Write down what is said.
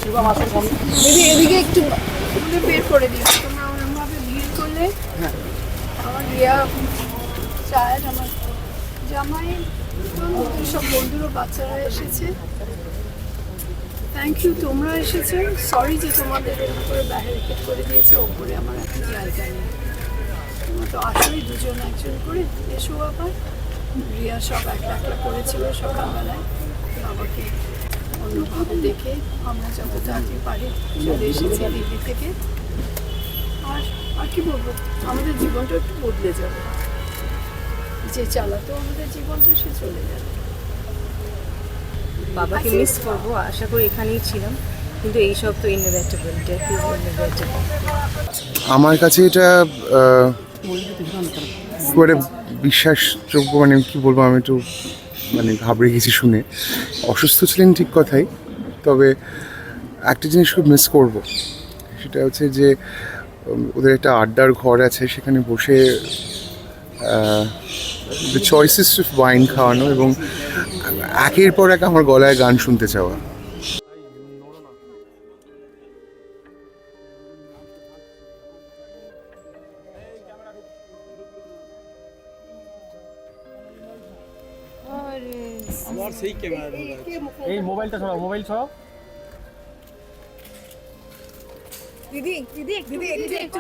দিদি এদিকে একটু বের করে দিও, তোমরা ওরমভাবে ভিড় করলে। আমার রিয়া চায়, আমার জামাই, সব বন্ধুরা বাচ্চারা এসেছে। থ্যাংক ইউ, তোমরা এসেছো। সরি যে তোমাদের এরকম করে ব্যারিকেড করে দিয়েছে, ওপরে আমার একটা জায়গা নেই। তোমরা তো আসলেই দুজন একজন করে এসো। আবার রিয়া সব একলা করেছিল সকালবেলায়, বাবাকে অন্যভাবে দেখে আমরা যত তাড়াতাড়ি পারি চলে এসেছি দিল্লি থেকে। আর আর কি বলবো, আমাদের জীবনটা একটু বদলে যাবে। যে চালাতো আমাদের জীবনটা, সে চলে যাবে। বাবাকে মিস করবো, আশা করি এখানেই ছিলাম, কিন্তু এইসব তো ইনএভিটেবল, ডেথ ইজ ইনএভিটেবল। আমার কাছে এটা খুব একটা বিশ্বাসযোগ্য, মানে কি বলবো, আমি একটু মানে ঘাবড়ে গেছি শুনে। অসুস্থ ছিলেন ঠিক কথাই, তবে একটা জিনিস খুব মিস করব, সেটা হচ্ছে যে ওদের একটা আড্ডার ঘর আছে, সেখানে বসে দ্য চয়েসেস অফ ওয়াইন খাওয়ানো এবং একের পর এক আমার গলায় গান শুনতে চাওয়া। আমার সেই ক্যামেরা, এই মোবাইলটা ছড়াও, মোবাইল ছড়াও। দিদি দিদি দিদি একটু